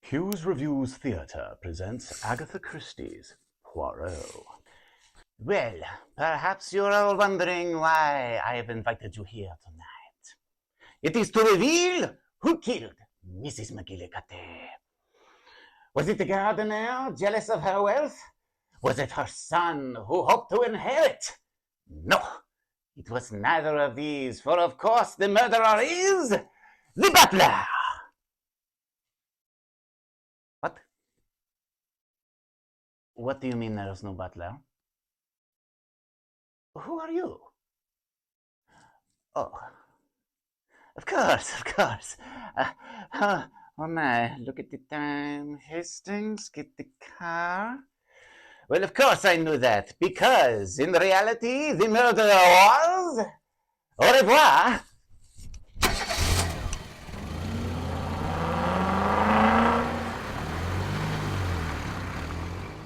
Hughes Reviews Theatre presents Agatha Christie's Poirot. Well, perhaps you're all wondering why I have invited you here tonight. It is to reveal who killed Mrs. McGillicuddy. Was it the gardener, jealous of her wealth? Was it her son, who hoped to inherit? No, it was neither of these, for of course the murderer is the butler. What? What do you mean there is no butler? Who are you? Oh, of course. Oh my, look at the time. Hastings, get the car. Well, of course I knew that, because in reality, the murderer was... Au revoir!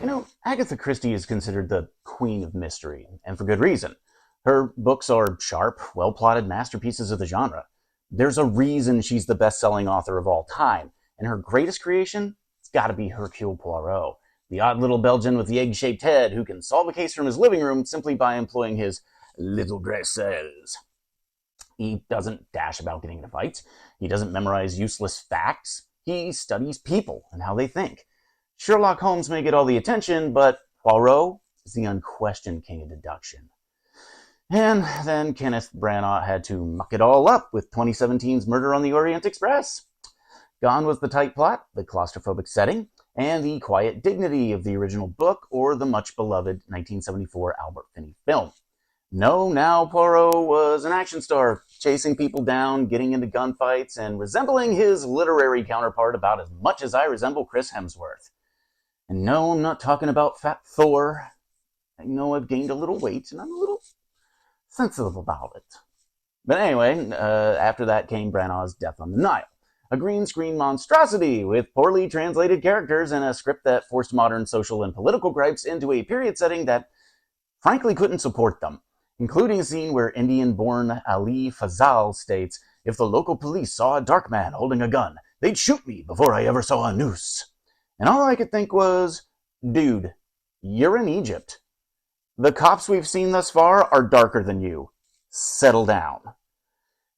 You know, Agatha Christie is considered the queen of mystery, and for good reason. Her books are sharp, well-plotted masterpieces of the genre. There's a reason she's the best-selling author of all time, and her greatest creation? It's gotta be Hercule Poirot, the odd little Belgian with the egg-shaped head who can solve a case from his living room simply by employing his little graces. He doesn't dash about getting into fights. He doesn't memorize useless facts. He studies people and how they think. Sherlock Holmes may get all the attention, but Poirot is the unquestioned king of deduction. And then Kenneth Branagh had to muck it all up with 2017's Murder on the Orient Express. Gone was the tight plot, the claustrophobic setting, and the quiet dignity of the original book or the much-beloved 1974 Albert Finney film. No, now Poirot was an action star, chasing people down, getting into gunfights, and resembling his literary counterpart about as much as I resemble Chris Hemsworth. And no, I'm not talking about Fat Thor. I know I've gained a little weight, and I'm a little sensitive about it. But anyway, after that came Branagh's Death on the Nile, a green screen monstrosity with poorly translated characters and a script that forced modern social and political gripes into a period setting that frankly couldn't support them, including a scene where Indian-born Ali Fazal states, "If the local police saw a dark man holding a gun, they'd shoot me before I ever saw a noose." And all I could think was, dude, you're in Egypt. The cops we've seen thus far are darker than you. Settle down.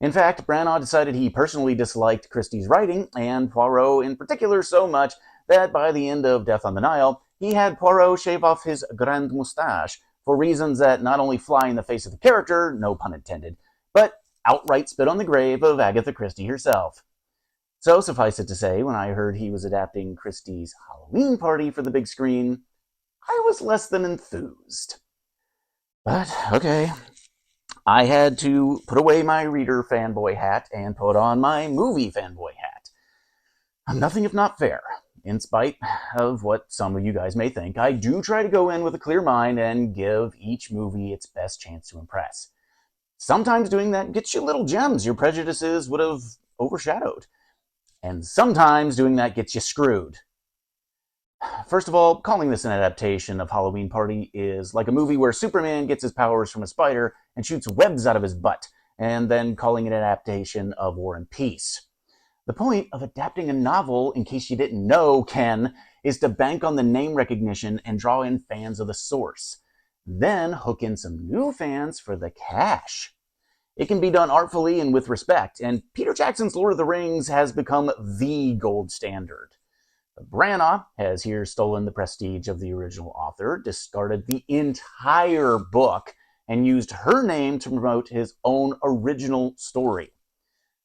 In fact, Branagh decided he personally disliked Christie's writing, and Poirot in particular so much that by the end of Death on the Nile, he had Poirot shave off his grand moustache for reasons that not only fly in the face of the character, no pun intended, but outright spit on the grave of Agatha Christie herself. So suffice it to say, when I heard he was adapting Christie's Hallowe'en Party for the big screen, I was less than enthused. But, okay, I had to put away my reader fanboy hat and put on my movie fanboy hat. I'm nothing if not fair. In spite of what some of you guys may think, I do try to go in with a clear mind and give each movie its best chance to impress. Sometimes doing that gets you little gems your prejudices would have overshadowed. And sometimes doing that gets you screwed. First of all, calling this an adaptation of Hallowe'en Party is like a movie where Superman gets his powers from a spider and shoots webs out of his butt, and then calling it an adaptation of War and Peace. The point of adapting a novel, in case you didn't know, Ken, is to bank on the name recognition and draw in fans of the source. Then hook in some new fans for the cash. It can be done artfully and with respect, and Peter Jackson's Lord of the Rings has become the gold standard. But Branagh has here stolen the prestige of the original author, discarded the entire book, and used her name to promote his own original story.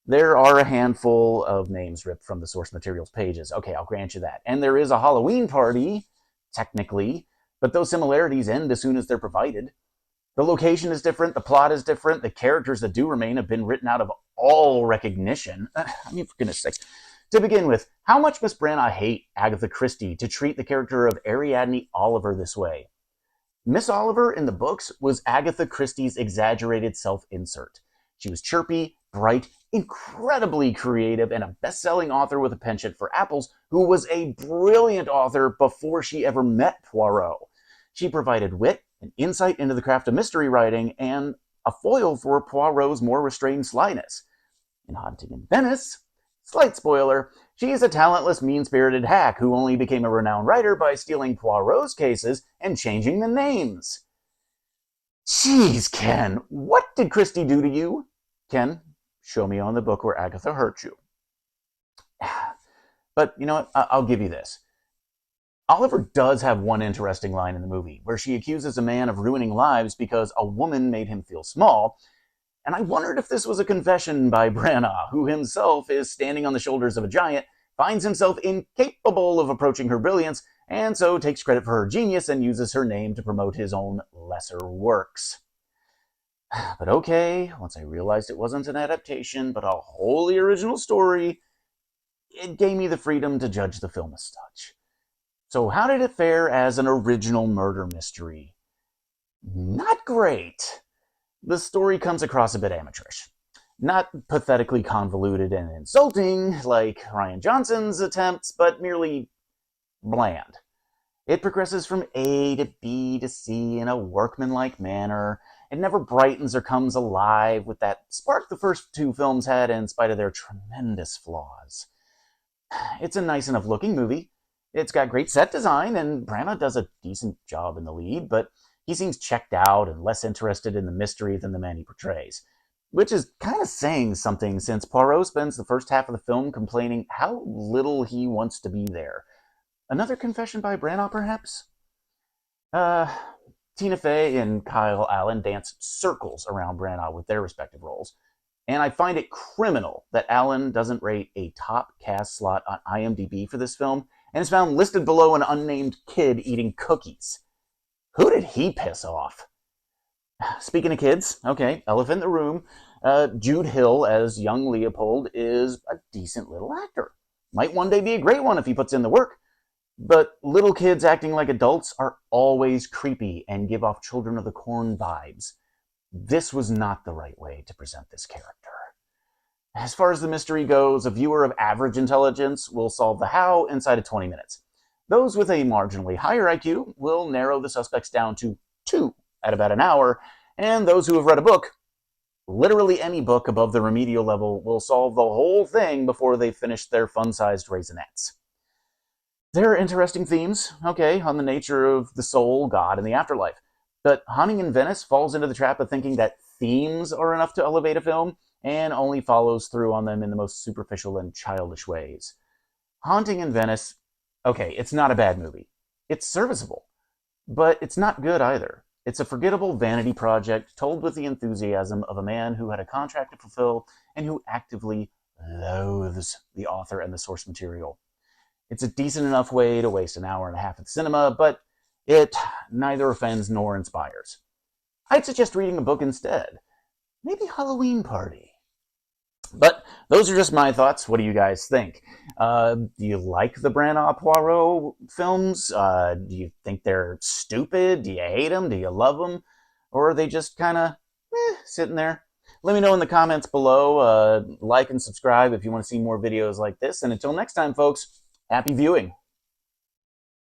There are a handful of names ripped from the source materials pages. Okay, I'll grant you that. And there is a Hallowe'en Party, technically, but those similarities end as soon as they're provided. The location is different, the plot is different, the characters that do remain have been written out of all recognition. I mean, for goodness sakes. To begin with, how much must Branagh hate Agatha Christie to treat the character of Ariadne Oliver this way? Miss Oliver in the books was Agatha Christie's exaggerated self-insert. She was chirpy, bright, incredibly creative, and a best-selling author with a penchant for apples who was a brilliant author before she ever met Poirot. She provided wit, an insight into the craft of mystery writing, and a foil for Poirot's more restrained slyness. In Haunting in Venice, slight spoiler, She's a talentless, mean-spirited hack who only became a renowned writer by stealing Poirot's cases and changing the names. Jeez, Ken, what did Christie do to you? Ken, show me on the book where Agatha hurt you. But you know what? I'll give you this. Oliver does have one interesting line in the movie, where she accuses a man of ruining lives because a woman made him feel small, and I wondered if this was a confession by Branagh, who himself is standing on the shoulders of a giant, finds himself incapable of approaching her brilliance, and so takes credit for her genius and uses her name to promote his own lesser works. But okay, once I realized it wasn't an adaptation, but a wholly original story, it gave me the freedom to judge the film as such. So how did it fare as an original murder mystery? Not great. The story comes across a bit amateurish. Not pathetically convoluted and insulting like Rian Johnson's attempts, but merely bland. It progresses from A to B to C in a workmanlike manner. It never brightens or comes alive with that spark the first two films had in spite of their tremendous flaws. It's a nice enough looking movie. It's got great set design, and Branagh does a decent job in the lead, but he seems checked out and less interested in the mystery than the man he portrays. Which is kind of saying something, since Poirot spends the first half of the film complaining how little he wants to be there. Another confession by Branagh, perhaps? Tina Fey and Kyle Allen dance circles around Branagh with their respective roles. And I find it criminal that Allen doesn't rate a top cast slot on IMDb for this film, and is found listed below an unnamed kid eating cookies. Who did he piss off? Speaking of kids, okay, elephant in the room, Jude Hill as young Leopold is a decent little actor. Might one day be a great one if he puts in the work. But little kids acting like adults are always creepy and give off Children of the Corn vibes. This was not the right way to present this character. As far as the mystery goes, a viewer of average intelligence will solve the how inside of 20 minutes. Those with a marginally higher IQ will narrow the suspects down to 2 at about an hour, and those who have read a book, literally any book above the remedial level, will solve the whole thing before they've finished their fun-sized raisinets. There are interesting themes, okay, on the nature of the soul, God, and the afterlife. But Haunting in Venice falls into the trap of thinking that themes are enough to elevate a film, and only follows through on them in the most superficial and childish ways. Haunting in Venice, okay, it's not a bad movie. It's serviceable. But it's not good either. It's a forgettable vanity project told with the enthusiasm of a man who had a contract to fulfill and who actively loathes the author and the source material. It's a decent enough way to waste an hour and a half at the cinema, but it neither offends nor inspires. I'd suggest reading a book instead. Maybe Hallowe'en Party. But those are just my thoughts. What do you guys think? Do you like the Branagh Poirot films? Do you think they're stupid? Do you hate them? Do you love them? Or are they just kind of sitting there? Let me know in the comments below. Like and subscribe if you want to see more videos like this. And until next time, folks, happy viewing.